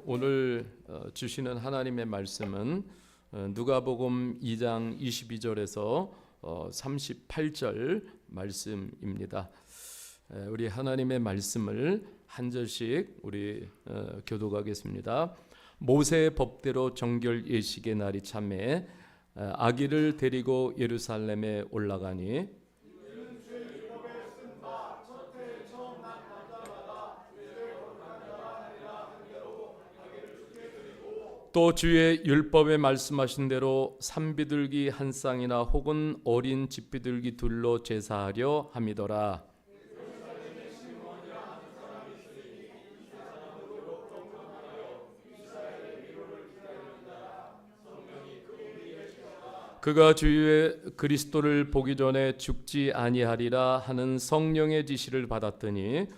오늘 주시는 하나님의 말씀은 누가복음 2장 22절에서 38절 말씀입니다. 우리 하나님의 말씀을 한 절씩 우리 교독하겠습니다. 모세의 법대로 정결 예식의 날이 참에 아기를 데리고 예루살렘에 올라가니 또 주의 율법에 말씀하신 대로 산비둘기 한 쌍이나 혹은 어린 집비둘기 둘로 제사하려 함이더라. 그가 주의 그리스도를 보기 전에 죽지 아니하리라 하는 성령의 지시를 받았더니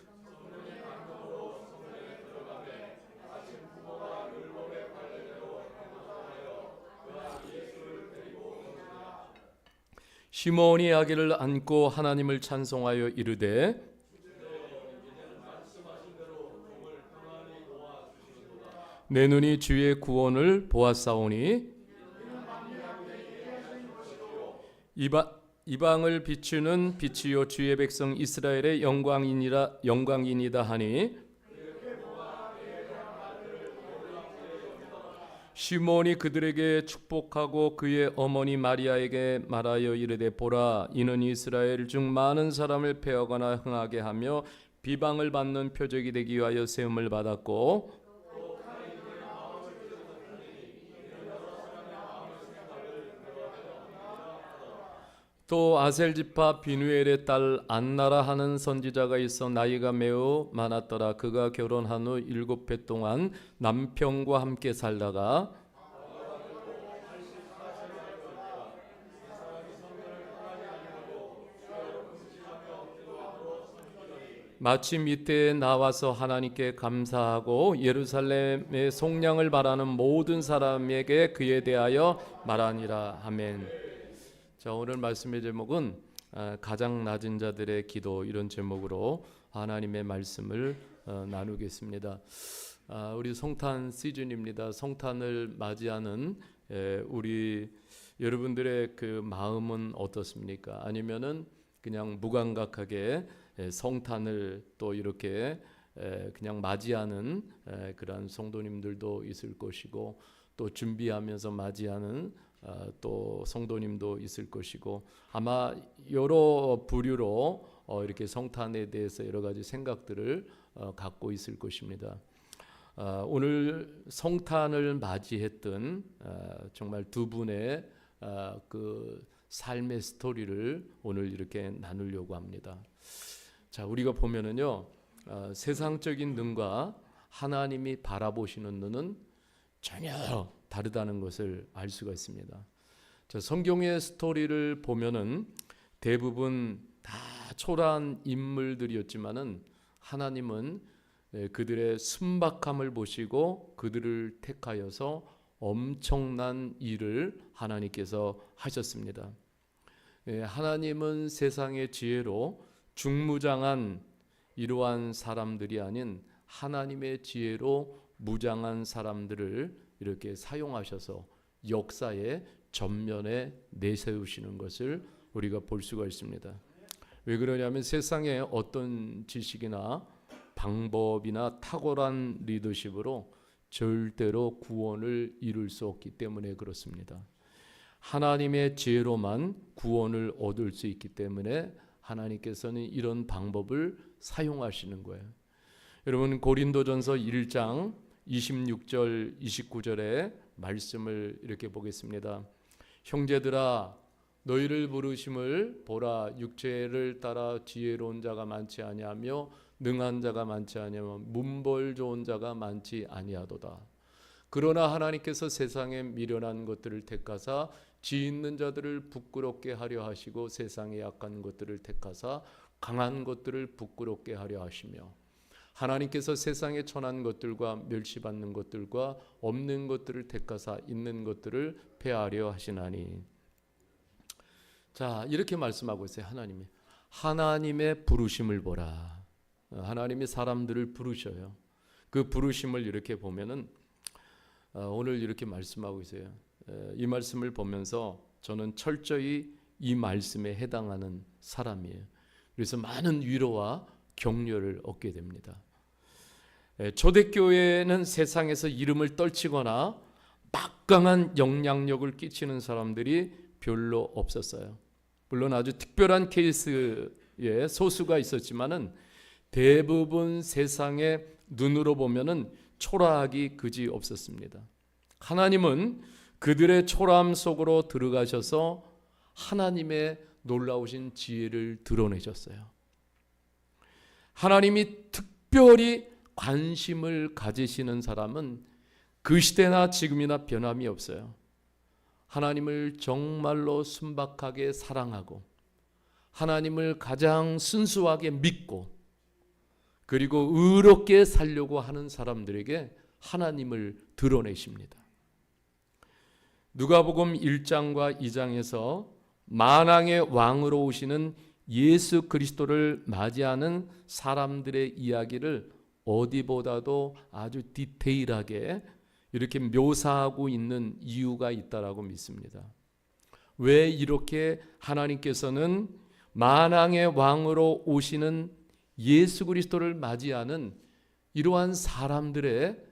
시몬이 아기를 안고 하나님을 찬송하여 이르되 내 눈이 주의 구원을 보았사오니 이방을 비추는 빛이요 주의 백성 이스라엘의 영광이니이다 하니 시몬이 그들에게 축복하고 그의 어머니 마리아에게 말하여 이르되 보라 이는 이스라엘 중 많은 사람을 패하거나 흥하게 하며 비방을 받는 표적이 되기 위하여 세움을 받았고 또 아셀지파 비누엘의 딸 안나라 하는 선지자가 있어 나이가 매우 많았더라. 그가 결혼한 후 7해 동안 남편과 함께 살다가 마침 이때에 나와서 하나님께 감사하고 예루살렘의 속량을 바라는 모든 사람에게 그에 대하여 말하니라. 아멘. 자, 오늘 말씀의 제목은 가장 낮은 자들의 기도, 이런 제목으로 하나님의 말씀을 나누겠습니다. 우리 성탄 시즌입니다. 성탄을 맞이하는 우리 여러분들의 그 마음은 어떻습니까? 아니면은 그냥 무감각하게 성탄을 또 이렇게 그냥 맞이하는 그런 성도님들도 있을 것이고, 또 준비하면서 맞이하는 또 성도님도 있을 것이고, 아마 여러 부류로 이렇게 성탄에 대해서 여러 가지 생각들을 갖고 있을 것입니다. 오늘 성탄을 맞이했던 정말 두 분의 그 삶의 스토리를 오늘 이렇게 나누려고 합니다. 자, 우리가 보면은요, 세상적인 눈과 하나님이 바라보시는 눈은 전혀 다르다는 것을 알 수가 있습니다. 자, 성경의 스토리를 보면은 대부분 다 초라한 인물들이었지만은 하나님은 그들의 순박함을 보시고 그들을 택하여서 엄청난 일을 하나님께서 하셨습니다. 하나님은 세상의 지혜로 중무장한 이러한 사람들이 아닌 하나님의 지혜로 무장한 사람들을 이렇게 사용하셔서 역사의 전면에 내세우시는 것을 우리가 볼 수가 있습니다. 왜 그러냐면 세상에 어떤 지식이나 방법이나 탁월한 리더십으로 절대로 구원을 이룰 수 없기 때문에 그렇습니다. 하나님의 지혜로만 구원을 얻을 수 있기 때문에 하나님께서는 이런 방법을 사용하시는 거예요. 여러분, 고린도전서 1장 26절 29절의 말씀을 이렇게 보겠습니다. 형제들아 너희를 부르심을 보라. 육체를 따라 지혜로운 자가 많지 아니하며 능한 자가 많지 아니하며 문벌 좋은 자가 많지 아니하도다. 그러나 하나님께서 세상에 미련한 것들을 택하사 지 있는 자들을 부끄럽게 하려 하시고 세상에 약한 것들을 택하사 강한 것들을 부끄럽게 하려 하시며 하나님께서 세상에 천한 것들과 멸시받는 것들과 없는 것들을 택하사 있는 것들을 폐하려 하시나니. 자, 이렇게 말씀하고 있어요. 하나님의 부르심을 보라. 하나님이 사람들을 부르셔요. 그 부르심을 이렇게 보면은 오늘 이렇게 말씀하고 있어요. 이 말씀을 보면서 저는 철저히 이 말씀에 해당하는 사람이에요. 그래서 많은 위로와 격려를 얻게 됩니다. 초대교회는 세상에서 이름을 떨치거나 막강한 영향력을 끼치는 사람들이 별로 없었어요. 물론 아주 특별한 케이스에 소수가 있었지만은 대부분 세상의 눈으로 보면은 초라하기 그지 없었습니다. 하나님은 그들의 초라함 속으로 들어가셔서 하나님의 놀라우신 지혜를 드러내셨어요. 하나님이 특별히 관심을 가지시는 사람은 그 시대나 지금이나 변함이 없어요. 하나님을 정말로 순박하게 사랑하고 하나님을 가장 순수하게 믿고 그리고 의롭게 살려고 하는 사람들에게 하나님을 드러내십니다. 누가복음 1장과 2장에서 만왕의 왕으로 오시는 예수 그리스도를 맞이하는 사람들의 이야기를 어디보다도 아주 디테일하게 이렇게 묘사하고 있는 이유가 있다라고 믿습니다. 왜 이렇게 하나님께서는 만왕의 왕으로 오시는 예수 그리스도를 맞이하는 이러한 사람들의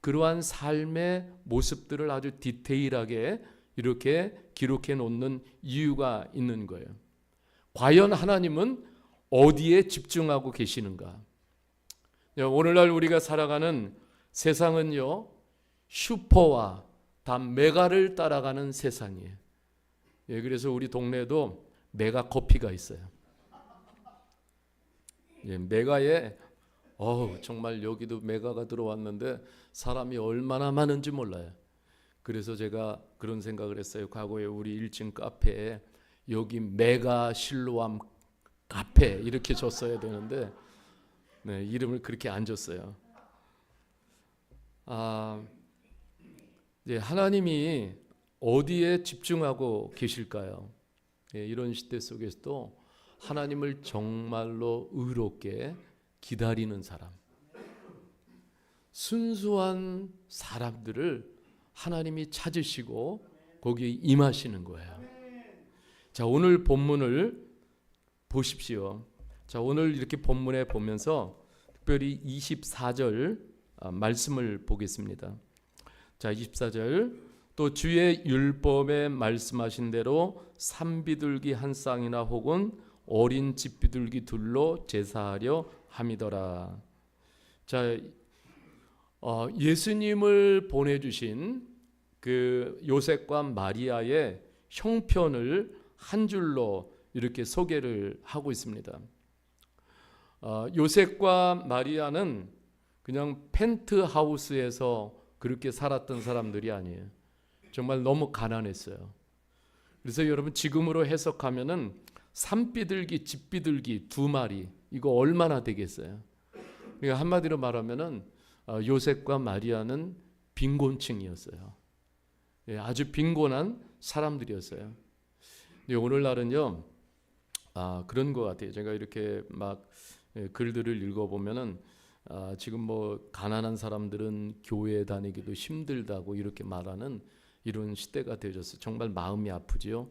그러한 삶의 모습들을 아주 디테일하게 이렇게 기록해 놓는 이유가 있는 거예요. 과연 하나님은 어디에 집중하고 계시는가? 오늘날 우리가 살아가는 세상은요, 슈퍼와 다 메가를 따라가는 세상이에요. 그래서 우리 동네에도 메가 커피가 있어요. 메가에 정말 여기도 메가가 들어왔는데 사람이 얼마나 많은지 몰라요. 그래서 제가 그런 생각을 했어요. 과거에 우리 1층 카페에 여기 메가 실로암 카페 이렇게 줬어야 되는데 이름을 그렇게 안 줬어요. 하나님이 어디에 집중하고 계실까요? 이런 시대 속에서도 하나님을 정말로 의롭게 기다리는 사람, 순수한 사람들을 하나님이 찾으시고 거기에 임하시는 거예요. 자, 오늘 본문을 보십시오. 자, 오늘 이렇게 본문에 보면서 특별히 24절 말씀을 보겠습니다. 자, 24절. 또 주의 율법에 말씀하신 대로 산비둘기 한 쌍이나 혹은 어린 집비둘기 둘로 제사하려 함이더라. 자, 예수님을 보내주신 그 요셉과 마리아의 형편을 한 줄로 이렇게 소개를 하고 있습니다. 요셉과 마리아는 그냥 펜트하우스에서 그렇게 살았던 사람들이 아니에요. 정말 너무 가난했어요. 그래서 여러분 지금으로 해석하면은 산비둘기, 집비둘기 2마리 이거 얼마나 되겠어요? 그러니까 한마디로 말하면은 요셉과 마리아는 빈곤층이었어요. 아주 빈곤한 사람들이었어요. 근데 오늘날은요, 그런 것 같아요. 제가 이렇게 막 글들을 읽어보면은 지금 뭐 가난한 사람들은 교회에 다니기도 힘들다고 이렇게 말하는 이런 시대가 되어졌어요. 정말 마음이 아프지요.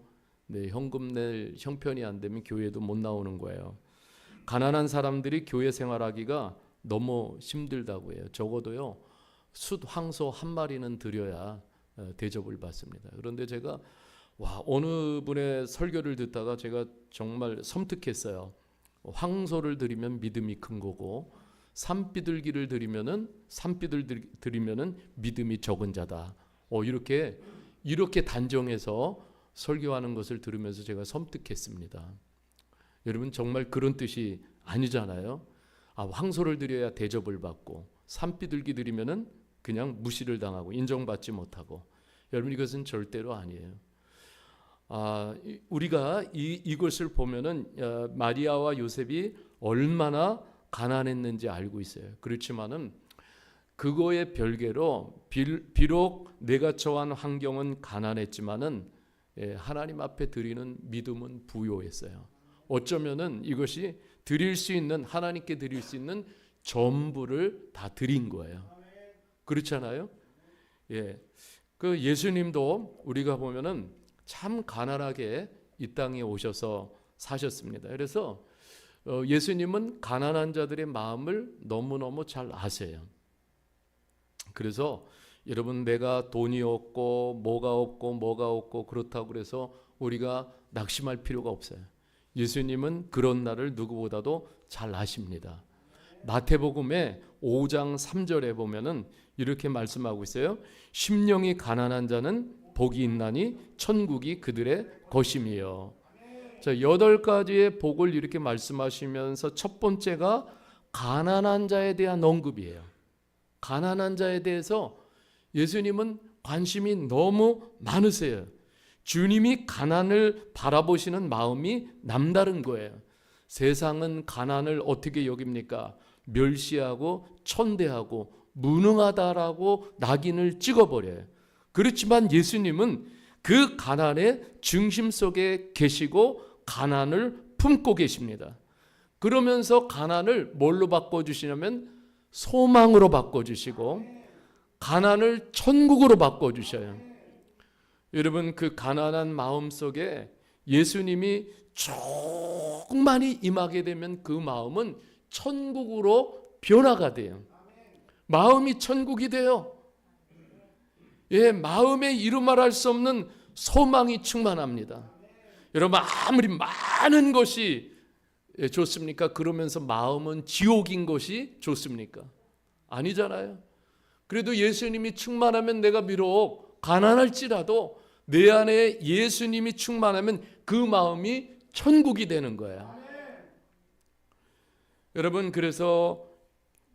네, 현금 낼 형편이 안 되면 교회도 못 나오는 거예요. 가난한 사람들이 교회 생활하기가 너무 힘들다고 해요. 적어도요, 숫 황소 한 마리는 드려야 대접을 받습니다. 그런데 제가 어느 분의 설교를 듣다가 제가 정말 섬뜩했어요. 황소를 드리면 믿음이 큰 거고 산비둘기를 드리면은 믿음이 적은 자다. 이렇게 단정해서 설교하는 것을 들으면서 제가 섬뜩했습니다. 여러분 정말 그런 뜻이 아니잖아요. 황소를 드려야 대접을 받고 산비둘기 드리면은 그냥 무시를 당하고 인정받지 못하고, 여러분 이것은 절대로 아니에요. 우리가 이것을 보면은 마리아와 요셉이 얼마나 가난했는지 알고 있어요. 그렇지만은 그거에 별개로 비록 내가 처한 환경은 가난했지만은 하나님 앞에 드리는 믿음은 부요했어요. 어쩌면은 이것이 하나님께 드릴 수 있는 전부를 다 드린 거예요. 그렇잖아요? 예. 그 예수님도 우리가 보면은 참 가난하게 이 땅에 오셔서 사셨습니다. 그래서 예수님은 가난한 자들의 마음을 너무너무 잘 아세요. 그래서 여러분, 내가 돈이 없고 뭐가 없고 그렇다고 그래서 우리가 낙심할 필요가 없어요. 예수님은 그런 날을 누구보다도 잘 아십니다. 마태복음에 5장 3절에 보면은 이렇게 말씀하고 있어요. 심령이 가난한 자는 복이 있나니 천국이 그들의 것임이요. 자, 8가지의 복을 이렇게 말씀하시면서 첫 번째가 가난한 자에 대한 언급이에요. 가난한 자에 대해서 예수님은 관심이 너무 많으세요. 주님이 가난을 바라보시는 마음이 남다른 거예요. 세상은 가난을 어떻게 여깁니까? 멸시하고 천대하고 무능하다라고 낙인을 찍어버려요. 그렇지만 예수님은 그 가난의 중심 속에 계시고 가난을 품고 계십니다. 그러면서 가난을 뭘로 바꿔주시냐면 소망으로 바꿔주시고 가난을 천국으로 바꿔주셔요. 여러분, 그 가난한 마음 속에 예수님이 조금만이 임하게 되면 그 마음은 천국으로 변화가 돼요. 마음이 천국이 돼요. 예, 마음에 이루 말할 수 없는 소망이 충만합니다. 여러분, 아무리 많은 것이 좋습니까? 그러면서 마음은 지옥인 것이 좋습니까? 아니잖아요. 그래도 예수님이 충만하면 내가 비록 가난할지라도 내 안에 예수님이 충만하면 그 마음이 천국이 되는 거예요. 여러분, 그래서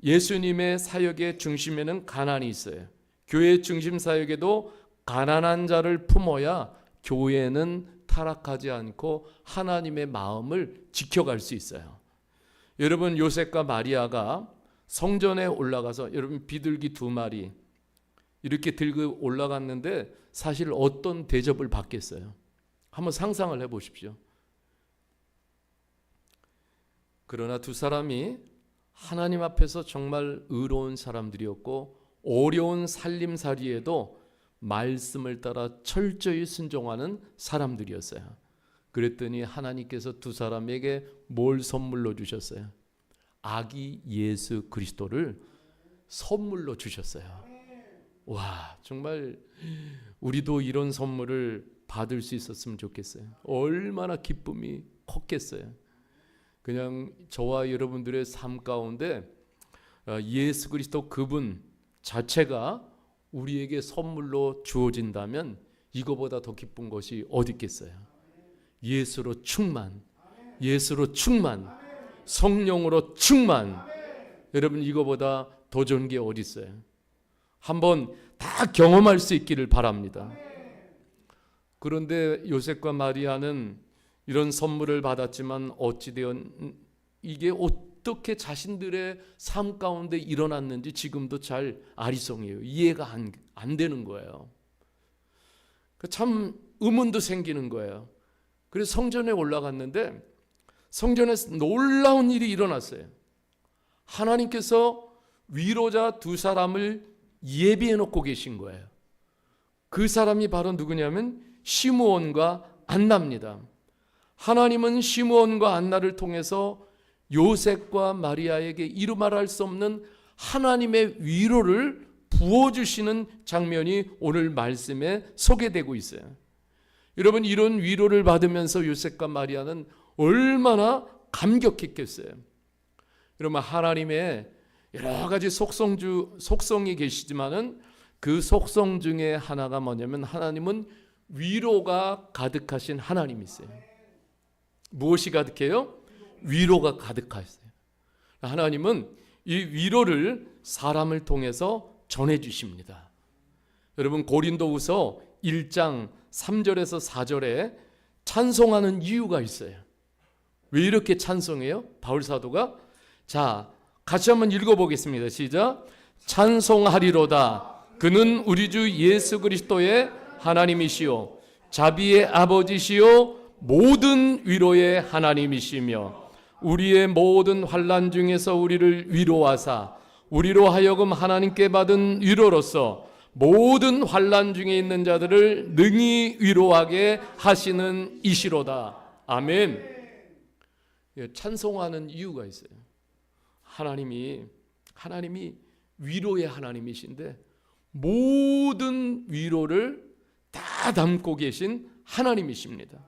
예수님의 사역의 중심에는 가난이 있어요. 교회 중심 사역에도 가난한 자를 품어야 교회는 타락하지 않고 하나님의 마음을 지켜갈 수 있어요. 여러분, 요셉과 마리아가 성전에 올라가서 여러분 비둘기 2마리 이렇게 들고 올라갔는데 사실 어떤 대접을 받겠어요? 한번 상상을 해보십시오. 그러나 두 사람이 하나님 앞에서 정말 의로운 사람들이었고 어려운 살림살이에도 말씀을 따라 철저히 순종하는 사람들이었어요. 그랬더니 하나님께서 두 사람에게 뭘 선물로 주셨어요? 아기 예수 그리스도를 선물로 주셨어요. 와, 정말 우리도 이런 선물을 받을 수 있었으면 좋겠어요. 얼마나 기쁨이 컸겠어요. 그냥 저와 여러분들의 삶 가운데 예수 그리스도 그분 자체가 우리에게 선물로 주어진다면 이거보다 더 기쁜 것이 어디 있겠어요? 예수로 충만, 예수로 충만, 성령으로 충만. 여러분, 이거보다 더 좋은 게 어디 있어요? 한번 다 경험할 수 있기를 바랍니다. 그런데 요셉과 마리아는 이런 선물을 받았지만 어찌되었 이게 어떻게 자신들의 삶 가운데 일어났는지 지금도 잘 아리송해요. 이해가 안 되는 거예요. 참 의문도 생기는 거예요. 그래서 성전에 올라갔는데 성전에서 놀라운 일이 일어났어요. 하나님께서 위로자 2사람을 예비해 놓고 계신 거예요. 그 사람이 바로 누구냐면 시므온과 안나입니다. 하나님은 시므온과 안나를 통해서 요셉과 마리아에게 이루 말할 수 없는 하나님의 위로를 부어주시는 장면이 오늘 말씀에 소개되고 있어요. 여러분, 이런 위로를 받으면서 요셉과 마리아는 얼마나 감격했겠어요. 여러분, 하나님의 여러 가지 속성이 계시지만은 그 속성 중에 하나가 뭐냐면 하나님은 위로가 가득하신 하나님이세요. 무엇이 가득해요? 위로가 가득하세요. 하나님은 이 위로를 사람을 통해서 전해 주십니다. 여러분, 고린도후서 1장 3절에서 4절에 찬송하는 이유가 있어요. 왜 이렇게 찬송해요? 바울 사도가 자, 같이 한번 읽어보겠습니다. 시작. 찬송하리로다. 그는 우리 주 예수 그리스도의 하나님이시요 자비의 아버지시요 모든 위로의 하나님이시며 우리의 모든 환난 중에서 우리를 위로하사 우리로 하여금 하나님께 받은 위로로서 모든 환난 중에 있는 자들을 능히 위로하게 하시는 이시로다. 아멘. 찬송하는 이유가 있어요. 하나님이 위로의 하나님이신데 모든 위로를 다 담고 계신 하나님이십니다.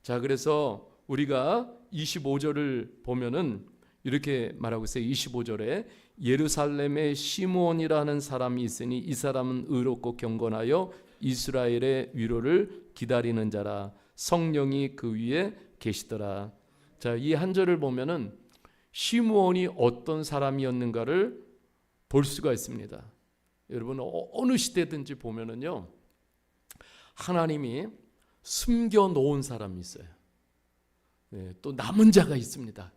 자, 그래서 우리가 25절을 보면은 이렇게 말하고 있어요. 25절에 예루살렘에 시므온이라는 사람이 있으니 이 사람은 의롭고 경건하여 이스라엘의 위로를 기다리는 자라. 성령이 그 위에 계시더라. 자, 이 한 절을 보면은 시므온이 어떤 사람이었는가를 볼 수가 있습니다. 여러분, 어느 시대든지 보면은요, 하나님이 숨겨 놓은 사람이 있어요. 네, 또 남은 자가 있습니다.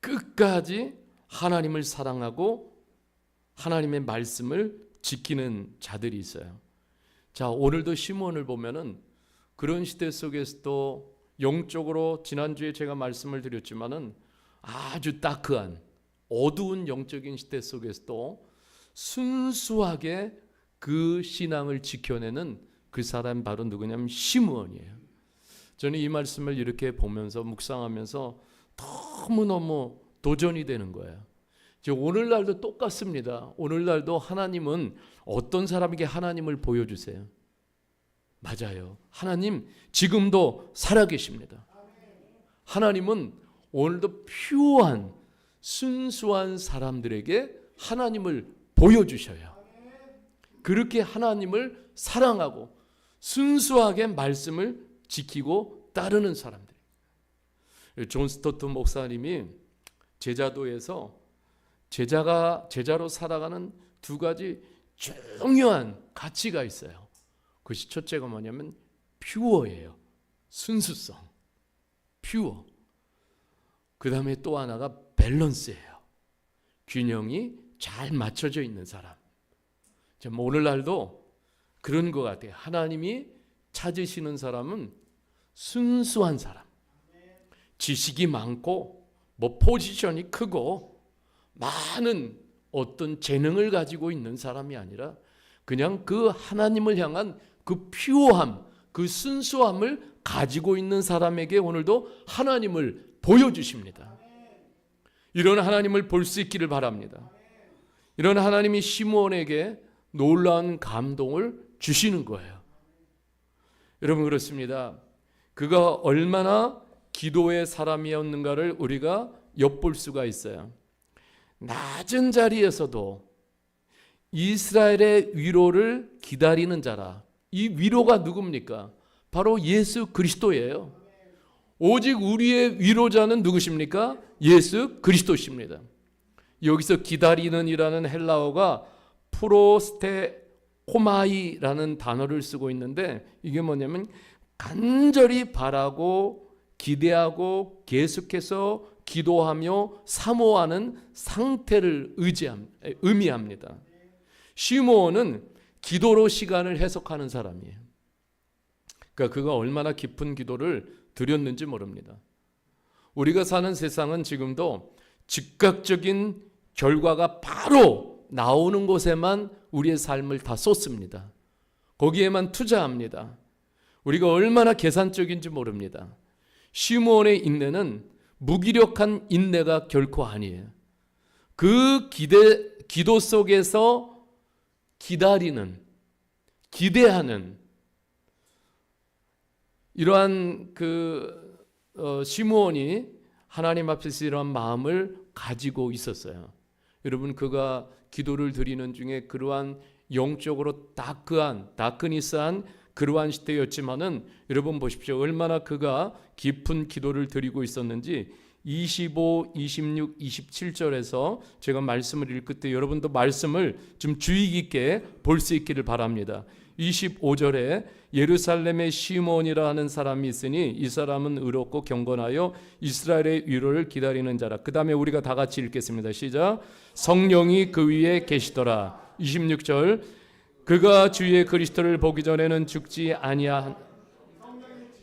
끝까지 하나님을 사랑하고 하나님의 말씀을 지키는 자들이 있어요. 자, 오늘도 시므온을 보면은 그런 시대 속에서도 영적으로 지난주에 제가 말씀을 드렸지만은 아주 다크한 어두운 영적인 시대 속에서도 순수하게 그 신앙을 지켜내는 그 사람 바로 누구냐면 시므온이에요. 저는 이 말씀을 이렇게 보면서 묵상하면서 너무너무 도전이 되는 거예요. 오늘날도 똑같습니다. 오늘날도 하나님은 어떤 사람에게 하나님을 보여주세요. 맞아요. 하나님 지금도 살아계십니다. 하나님은 오늘도 퓨어한 순수한 사람들에게 하나님을 보여주셔요. 그렇게 하나님을 사랑하고 순수하게 말씀을 지키고 따르는 사람들. 존 스토튼 목사님이 제자도에서 제자로 살아가는 두 가지 중요한 가치가 있어요. 그것이 첫째가 뭐냐면 퓨어예요. 순수성. 퓨어. 그 다음에 또 하나가 밸런스예요. 균형이 잘 맞춰져 있는 사람. 오늘날도 그런 것 같아요. 하나님이 찾으시는 사람은 순수한 사람. 지식이 많고 포지션이 크고 많은 어떤 재능을 가지고 있는 사람이 아니라 그냥 그 하나님을 향한 그 퓨어함, 그 순수함을 가지고 있는 사람에게 오늘도 하나님을 보여주십니다. 이런 하나님을 볼 수 있기를 바랍니다. 이런 하나님이 시므온에게 놀라운 감동을 주시는 거예요. 여러분, 그렇습니다. 그가 얼마나 기도의 사람이었는가를 우리가 엿볼 수가 있어요. 낮은 자리에서도 이스라엘의 위로를 기다리는 자라. 이 위로가 누굽니까? 바로 예수 그리스도예요. 오직 우리의 위로자는 누구십니까? 예수 그리스도십니다. 여기서 기다리는 이라는 헬라어가 프로스테코마이라는 단어를 쓰고 있는데 이게 뭐냐면 간절히 바라고 기대하고 계속해서 기도하며 사모하는 상태를 의미합니다. 시므온은 기도로 시간을 해석하는 사람이에요. 그러니까 그가 얼마나 깊은 기도를 드렸는지 모릅니다. 우리가 사는 세상은 지금도 즉각적인 결과가 바로 나오는 곳에만 우리의 삶을 다 쏟습니다. 거기에만 투자합니다. 우리가 얼마나 계산적인지 모릅니다. 시므온의 인내는 무기력한 인내가 결코 아니에요. 그 기도 속에서 기다리는, 기대하는 이러한 시므온이 하나님 앞에서 이러한 마음을 가지고 있었어요. 여러분, 그가 기도를 드리는 중에 그러한 영적으로 다크니스한 그러한 시대였지만은 여러분 보십시오. 얼마나 그가 깊은 기도를 드리고 있었는지 25, 26, 27절에서 제가 말씀을 읽을 때 여러분도 말씀을 좀 주의 깊게 볼 수 있기를 바랍니다. 25절에 예루살렘에 시므온이라 하는 사람이 있으니 이 사람은 의롭고 경건하여 이스라엘의 위로를 기다리는 자라. 그 다음에 우리가 다 같이 읽겠습니다. 시작. 성령이 그 위에 계시더라. 26절 그가 주의 그리스도를 보기 전에는 죽지 아니한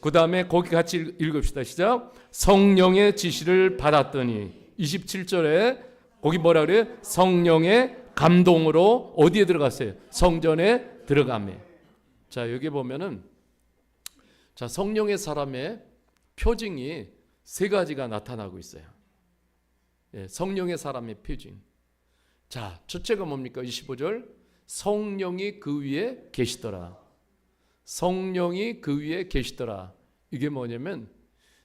그 다음에 거기 같이 읽읍시다. 시작. 성령의 지시를 받았더니 27절에 거기 뭐라 그래요? 성령의 감동으로 어디에 들어갔어요? 성전에 들어가매. 자, 여기 보면은 자, 성령의 사람의 표징이 세 가지가 나타나고 있어요. 예, 성령의 사람의 표징. 자, 첫째가 뭡니까? 25절. 성령이 그 위에 계시더라. 성령이 그 위에 계시더라. 이게 뭐냐면,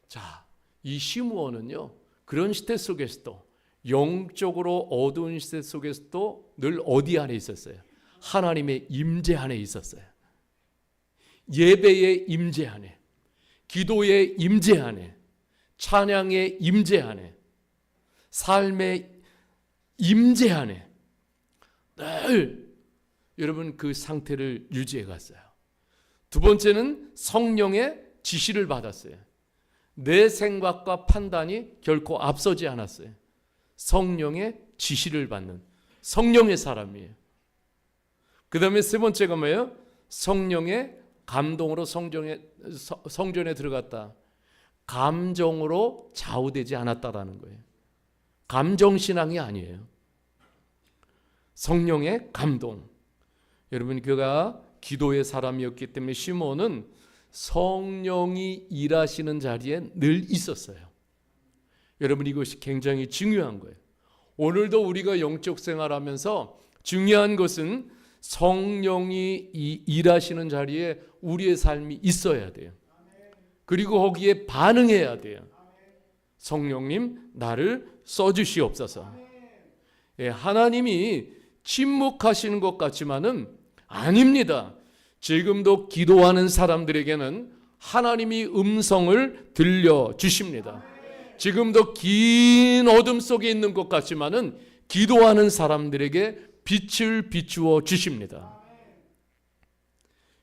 자, 이 시므온은요, 그런 시대 속에서도, 영적으로 어두운 시대 속에서도 늘 어디 안에 있었어요? 하나님의 임재 안에 있었어요. 예배의 임재 안에, 기도의 임재 안에, 찬양의 임재 안에, 삶의 임재 안에 늘 여러분 그 상태를 유지해 갔어요. 두 번째는 성령의 지시를 받았어요. 내 생각과 판단이 결코 앞서지 않았어요. 성령의 지시를 받는 성령의 사람이에요. 그 다음에 세 번째가 뭐예요? 성령의 감동으로 성전에 들어갔다. 감정으로 좌우되지 않았다라는 거예요. 감정신앙이 아니에요. 성령의 감동. 여러분, 그가 기도의 사람이었기 때문에 시므온은 성령이 일하시는 자리에 늘 있었어요. 여러분, 이것이 굉장히 중요한 거예요. 오늘도 우리가 영적 생활하면서 중요한 것은 성령이 일하시는 자리에 우리의 삶이 있어야 돼요. 그리고 거기에 반응해야 돼요. 성령님, 나를 써주시옵소서. 예, 하나님이 침묵하시는 것 같지만은 아닙니다. 지금도 기도하는 사람들에게는 하나님이 음성을 들려주십니다. 지금도 긴 어둠 속에 있는 것 같지만은 기도하는 사람들에게 빛을 비추어 주십니다.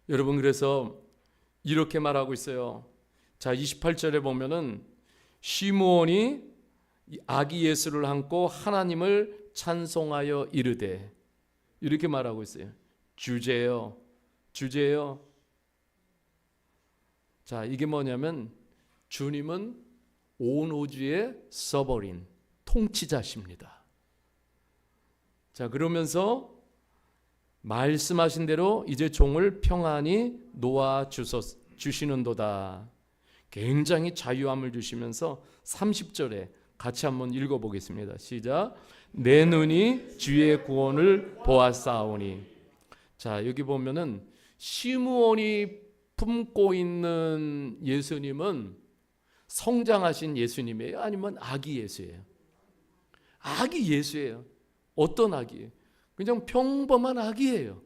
여러분, 그래서 이렇게 말하고 있어요. 자, 28절에 보면은 시므온이 아기 예수를 안고 하나님을 찬송하여 이르되, 이렇게 말하고 있어요. 주제요, 주제요. 자, 이게 뭐냐면 주님은 온 우주의 서버린 통치자십니다. 자, 그러면서 말씀하신 대로 이제 종을 평안히 놓아 주시는도다. 굉장히 자유함을 주시면서 30절에 같이 한번 읽어보겠습니다. 시작. 내 눈이 주의 구원을 보았사오니. 자, 여기 보면은 시므온이 품고 있는 예수님은 성장하신 예수님이에요? 아니면 아기 예수예요? 아기 예수예요. 어떤 아기예요? 그냥 평범한 아기예요.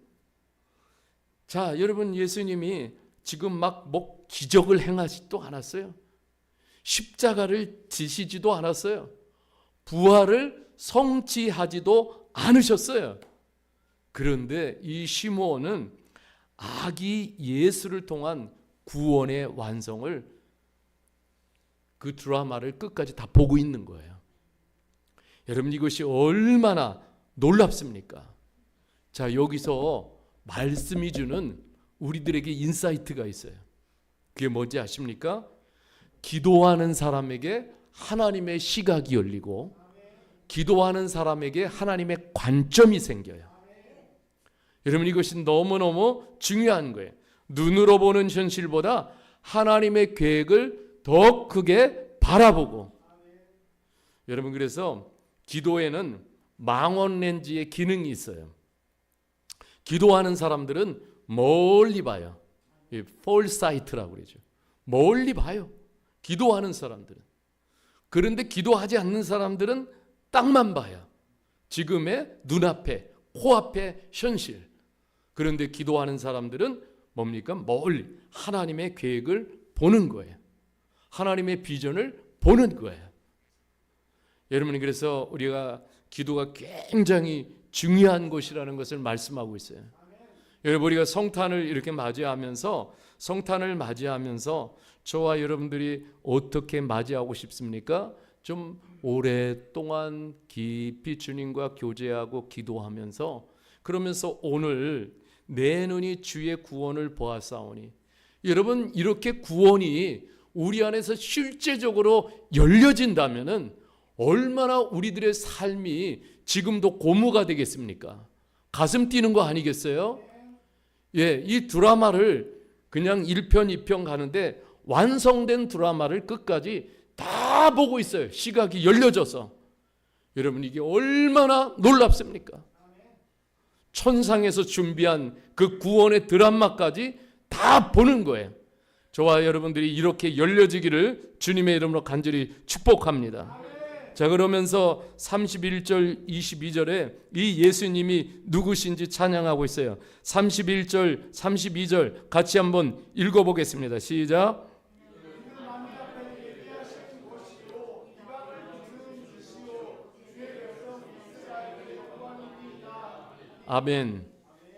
자, 여러분, 예수님이 지금 막 뭐 기적을 행하지도 않았어요. 십자가를 지시지도 않았어요. 부활을 성취하지도 않으셨어요. 그런데 이 시므온은 아기 예수를 통한 구원의 완성을, 그 드라마를 끝까지 다 보고 있는 거예요. 여러분, 이것이 얼마나 놀랍습니까? 자, 여기서 말씀이 주는 우리들에게 인사이트가 있어요. 그게 뭔지 아십니까? 기도하는 사람에게 하나님의 시각이 열리고, 기도하는 사람에게 하나님의 관점이 생겨요. 여러분, 이것이 너무너무 중요한 거예요. 눈으로 보는 현실보다 하나님의 계획을 더 크게 바라보고. 여러분, 그래서 기도에는 망원 렌즈의 기능이 있어요. 기도하는 사람들은 멀리 봐요. 폴사이트라고 그러죠. 멀리 봐요. 기도하는 사람들은. 그런데 기도하지 않는 사람들은 땅만 봐요. 지금의 눈앞에, 코앞의 현실. 그런데 기도하는 사람들은 뭡니까? 멀리 하나님의 계획을 보는 거예요. 하나님의 비전을 보는 거예요. 여러분, 그래서 우리가 기도가 굉장히 중요한 것이라는 것을 말씀하고 있어요. 여러분, 우리가 성탄을 이렇게 맞이하면서 저와 여러분들이 어떻게 맞이하고 싶습니까? 좀 오랫동안 깊이 주님과 교제하고 기도하면서, 그러면서 오늘 내 눈이 주의 구원을 보았사오니, 여러분, 이렇게 구원이 우리 안에서 실제적으로 열려진다면은 얼마나 우리들의 삶이 지금도 고무가 되겠습니까? 가슴 뛰는 거 아니겠어요? 예, 이 드라마를 그냥 1편, 2편 가는데 완성된 드라마를 끝까지 다 보고 있어요. 시각이 열려져서. 여러분, 이게 얼마나 놀랍습니까? 천상에서 준비한 그 구원의 드라마까지 다 보는 거예요. 저와 여러분들이 이렇게 열려지기를 주님의 이름으로 간절히 축복합니다. 자, 그러면서 31절 22절에 이 예수님이 누구신지 찬양하고 있어요. 31절 32절 같이 한번 읽어보겠습니다. 시작. 아멘.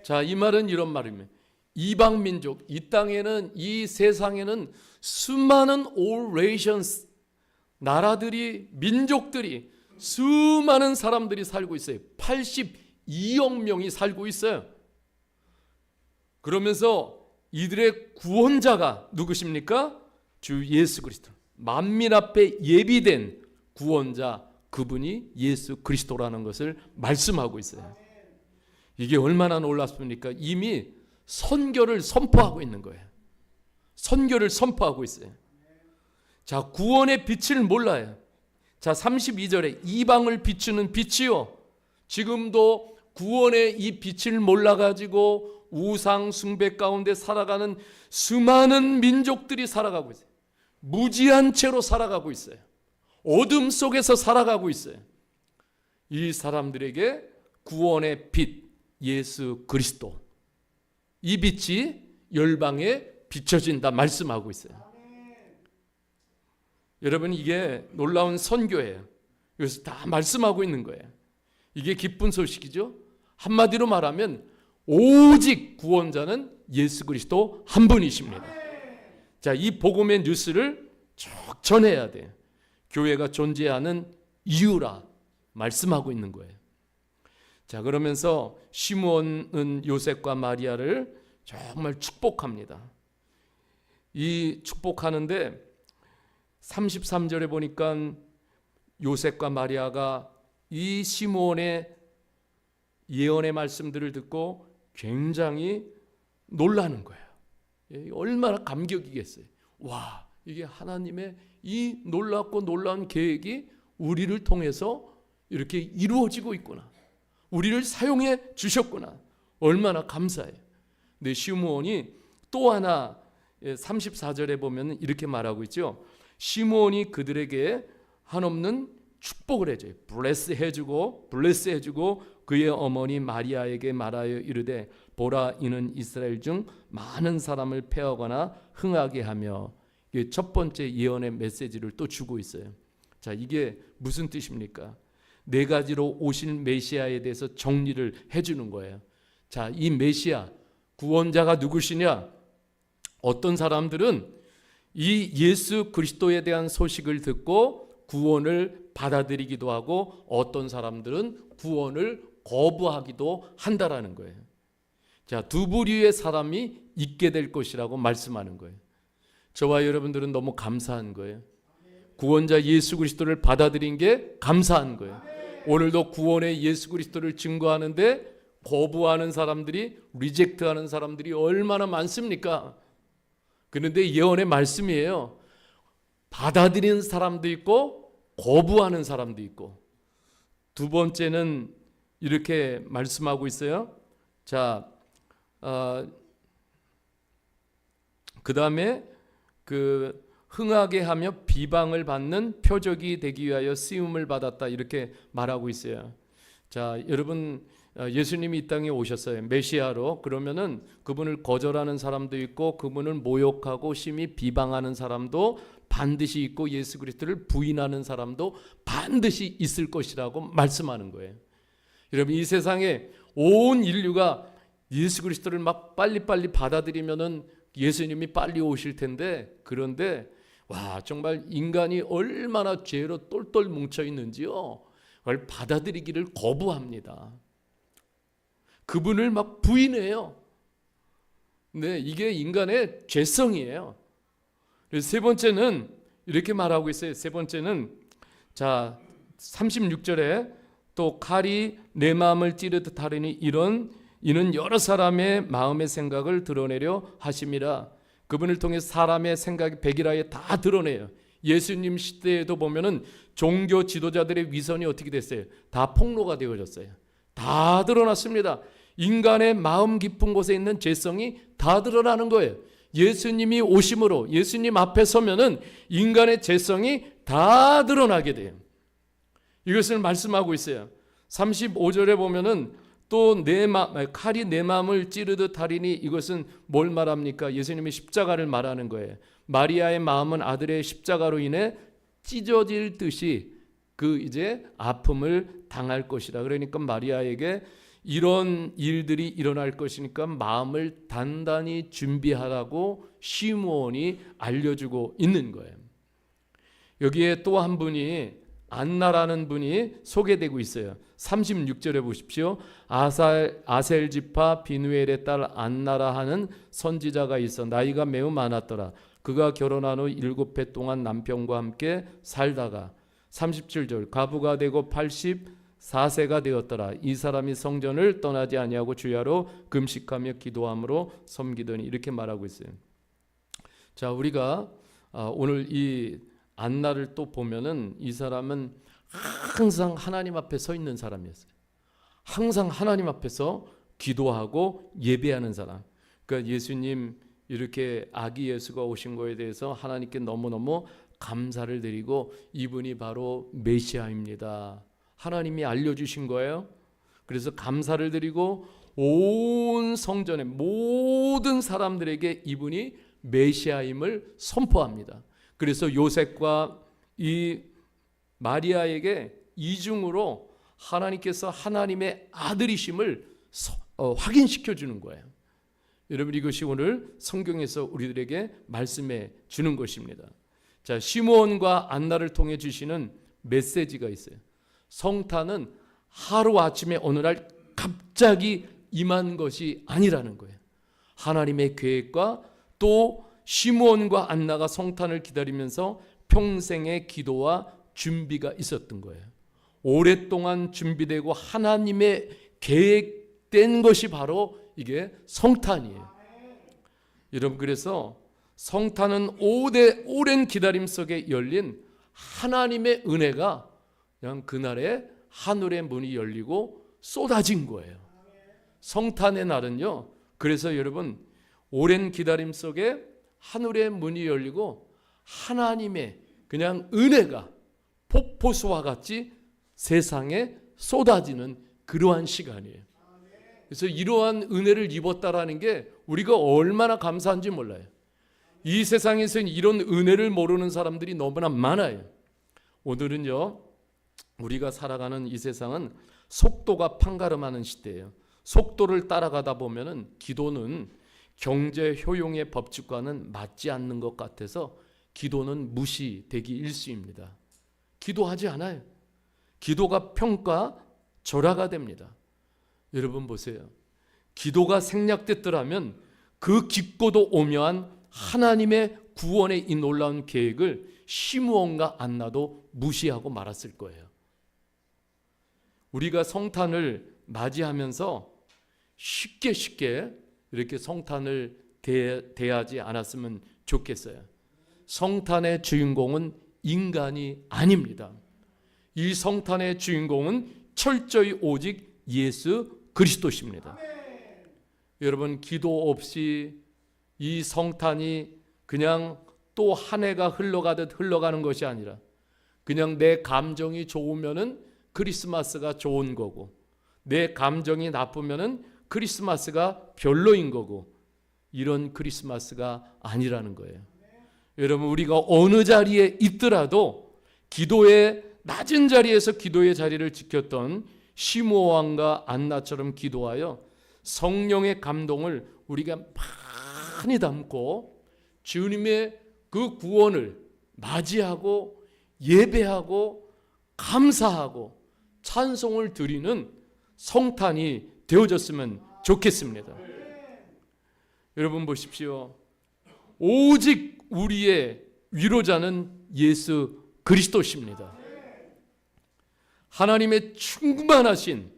자, 이 말은 이런 말입니다. 이방 민족, 이 땅에는, 이 세상에는 수많은 all nations, 나라들이, 민족들이, 수많은 사람들이 살고 있어요. 82억 명이 살고 있어요. 그러면서 이들의 구원자가 누구십니까? 주 예수 그리스도. 만민 앞에 예비된 구원자, 그분이 예수 그리스도라는 것을 말씀하고 있어요. 이게 얼마나 놀랍습니까? 이미 선교를 선포하고 있는 거예요. 선교를 선포하고 있어요. 자, 구원의 빛을 몰라요. 자, 32절에 이방을 비추는 빛이요. 지금도 구원의 이 빛을 몰라가지고 우상 숭배 가운데 살아가는 수많은 민족들이 살아가고 있어요. 무지한 채로 살아가고 있어요. 어둠 속에서 살아가고 있어요. 이 사람들에게 구원의 빛, 예수 그리스도, 이 빛이 열방에 비춰진다 말씀하고 있어요. 여러분, 이게 놀라운 선교예요. 그래서 다 말씀하고 있는 거예요. 이게 기쁜 소식이죠. 한마디로 말하면 오직 구원자는 예수 그리스도 한 분이십니다. 자, 이 복음의 뉴스를 쭉 전해야 돼요. 교회가 존재하는 이유라 말씀하고 있는 거예요. 자, 그러면서 시므온은 요셉과 마리아를 정말 축복합니다. 이 축복하는데 33절에 보니까 요셉과 마리아가 이 시므온의 예언의 말씀들을 듣고 굉장히 놀라는 거예요. 얼마나 감격이겠어요. 와, 이게 하나님의 이 놀랍고 놀라운 계획이 우리를 통해서 이렇게 이루어지고 있구나. 우리를 사용해 주셨구나. 얼마나 감사해요. 근데 시므온이 또 하나 34절에 보면 이렇게 말하고 있죠. 시므온이 그들에게 한없는 축복을 해줘요. 블레스 해주고 그의 어머니 마리아에게 말하여 이르되 보라, 이는 이스라엘 중 많은 사람을 패하거나 흥하게 하며, 이게 첫 번째 예언의 메시지를 또 주고 있어요. 자, 이게 무슨 뜻입니까? 네 가지로 오실 메시아에 대해서 정리를 해주는 거예요. 자, 이 메시아 구원자가 누구시냐? 어떤 사람들은 이 예수 그리스도에 대한 소식을 듣고 구원을 받아들이기도 하고, 어떤 사람들은 구원을 거부하기도 한다라는 거예요. 자, 두 부류의 사람이 있게 될 것이라고 말씀하는 거예요. 저와 여러분들은 너무 감사한 거예요. 구원자 예수 그리스도를 받아들인 게 감사한 거예요. 오늘도 구원의 예수 그리스도를 증거하는데 거부하는 사람들이, 리젝트하는 사람들이 얼마나 많습니까? 그런데 예언의 말씀이에요. 받아들이는 사람도 있고 거부하는 사람도 있고. 두 번째는 이렇게 말씀하고 있어요. 자, 그 다음에 흥하게 하며 비방을 받는 표적이 되기 위하여 쓰임을 받았다, 이렇게 말하고 있어요. 자, 여러분, 예수님이 이 땅에 오셨어요. 메시아로. 그러면은 그분을 거절하는 사람도 있고 그분을 모욕하고 심히 비방하는 사람도 반드시 있고, 예수 그리스도를 부인하는 사람도 반드시 있을 것이라고 말씀하는 거예요. 여러분, 이 세상에 온 인류가 예수 그리스도를 막 빨리빨리 받아들이면은 예수님이 빨리 오실 텐데, 그런데 와, 정말 인간이 얼마나 죄로 똘똘 뭉쳐 있는지요. 그걸 받아들이기를 거부합니다. 그분을 막 부인해요. 네, 이게 인간의 죄성이에요. 그래서 세 번째는 이렇게 말하고 있어요. 세 번째는 자 36절에 또 칼이 내 마음을 찌르듯 하리니 이는 여러 사람의 마음의 생각을 드러내려 하심이라. 그분을 통해 사람의 생각이 백일하에 다 드러내요. 예수님 시대에도 보면은 종교 지도자들의 위선이 어떻게 됐어요? 다 폭로가 되어졌어요. 다 드러났습니다. 인간의 마음 깊은 곳에 있는 죄성이 다 드러나는 거예요. 예수님이 오심으로 예수님 앞에 서면은 인간의 죄성이 다 드러나게 돼요. 이것을 말씀하고 있어요. 35절에 보면은 또 칼이 내 마음을 찌르듯 하리니 이것은 뭘 말합니까? 예수님의 십자가를 말하는 거예요. 마리아의 마음은 아들의 십자가로 인해 찢어질 듯이 그 이제 아픔을 당할 것이라. 그러니까 마리아에게 이런 일들이 일어날 것이니까 마음을 단단히 준비하라고 시므온이 알려주고 있는 거예요. 여기에 또 한 분이 안나라는 분이 소개되고 있어요. 36절에 보십시오. 아셀 지파 비누엘의 딸 안나라 하는 선지자가 있어 나이가 매우 많았더라. 그가 결혼한 후 7해 동안 남편과 함께 살다가 37절 과부가 되고 84세가 되었더라. 이 사람이 성전을 떠나지 아니하고 주야로 금식하며 기도함으로 섬기더니 이렇게 말하고 있어요. 자, 우리가 오늘 이 안나를 또 보면은 이 사람은 항상 하나님 앞에 서 있는 사람이었어요. 항상 하나님 앞에서 기도하고 예배하는 사람. 그러니까 예수님 이렇게 아기 예수가 오신 거에 대해서 하나님께 너무너무 감사를 드리고 이분이 바로 메시아입니다. 하나님이 알려주신 거예요. 그래서 감사를 드리고 온 성전의 모든 사람들에게 이분이 메시아임을 선포합니다. 그래서 요셉과 이 마리아에게 이중으로 하나님께서 하나님의 아들이심을 확인시켜 주는 거예요. 여러분 이것이 오늘 성경에서 우리들에게 말씀해 주는 것입니다. 자, 시므온과 안나를 통해 주시는 메시지가 있어요. 성탄은 하루아침에 어느 날 갑자기 임한 것이 아니라는 거예요. 하나님의 계획과 또 시므온과 안나가 성탄을 기다리면서 평생의 기도와 준비가 있었던 거예요. 오랫동안 준비되고 하나님의 계획된 것이 바로 이게 성탄이에요. 여러분 그래서 성탄은 오랜 기다림 속에 열린 하나님의 은혜가 그냥 그날에 하늘의 문이 열리고 쏟아진 거예요. 성탄의 날은요. 그래서 여러분 오랜 기다림 속에 하늘의 문이 열리고 하나님의 그냥 은혜가 폭포수와 같이 세상에 쏟아지는 그러한 시간이에요. 그래서 이러한 은혜를 입었다라는 게 우리가 얼마나 감사한지 몰라요. 이 세상에서는 이런 은혜를 모르는 사람들이 너무나 많아요. 오늘은요 우리가 살아가는 이 세상은 속도가 판가름하는 시대예요. 속도를 따라가다 보면은 기도는 경제 효용의 법칙과는 맞지 않는 것 같아서 기도는 무시되기 일쑤입니다. 기도하지 않아요. 기도가 평가절하가 됩니다. 여러분 보세요. 기도가 생략됐더라면 그 깊고도 오묘한 하나님의 구원의 이 놀라운 계획을 시므온과 안나도 무시하고 말았을 거예요. 우리가 성탄을 맞이하면서 쉽게 이렇게 성탄을 대하지 않았으면 좋겠어요. 성탄의 주인공은 인간이 아닙니다. 이 성탄의 주인공은 철저히 오직 예수 그리스도십니다. 여러분 기도 없이 이 성탄이 그냥 또 한 해가 흘러가듯 흘러가는 것이 아니라 그냥 내 감정이 좋으면은 크리스마스가 좋은 거고 내 감정이 나쁘면은 크리스마스가 별로인 거고 이런 크리스마스가 아니라는 거예요. 여러분 우리가 어느 자리에 있더라도 기도의 낮은 자리에서 기도의 자리를 지켰던 시므온과 안나처럼 기도하여 성령의 감동을 우리가 많이 담고 주님의 그 구원을 맞이하고 예배하고 감사하고 찬송을 드리는 성탄이 되어졌으면 좋겠습니다. 여러분 보십시오. 오직 우리의 위로자는 예수 그리스도십니다. 하나님의 충만하신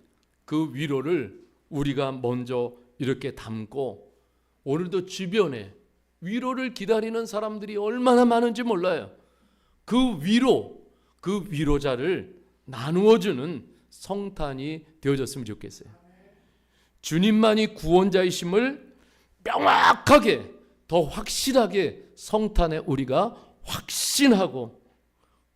그 위로를 우리가 먼저 이렇게 담고, 오늘도 주변에 위로를 기다리는 사람들이 얼마나 많은지 몰라요. 그 위로, 그 위로자를 나누어주는 성탄이 되어졌으면 좋겠어요. 주님만이 구원자이심을 명확하게, 더 확실하게 성탄에 우리가 확신하고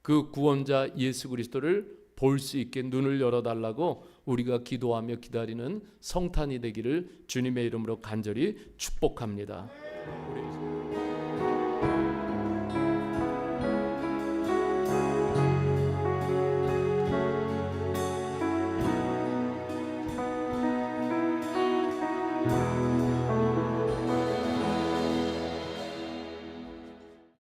그 구원자 예수 그리스도를 볼 수 있게 눈을 열어달라고 우리가 기도하며 기다리는 성탄이 되기를 주님의 이름으로 간절히 축복합니다. 우리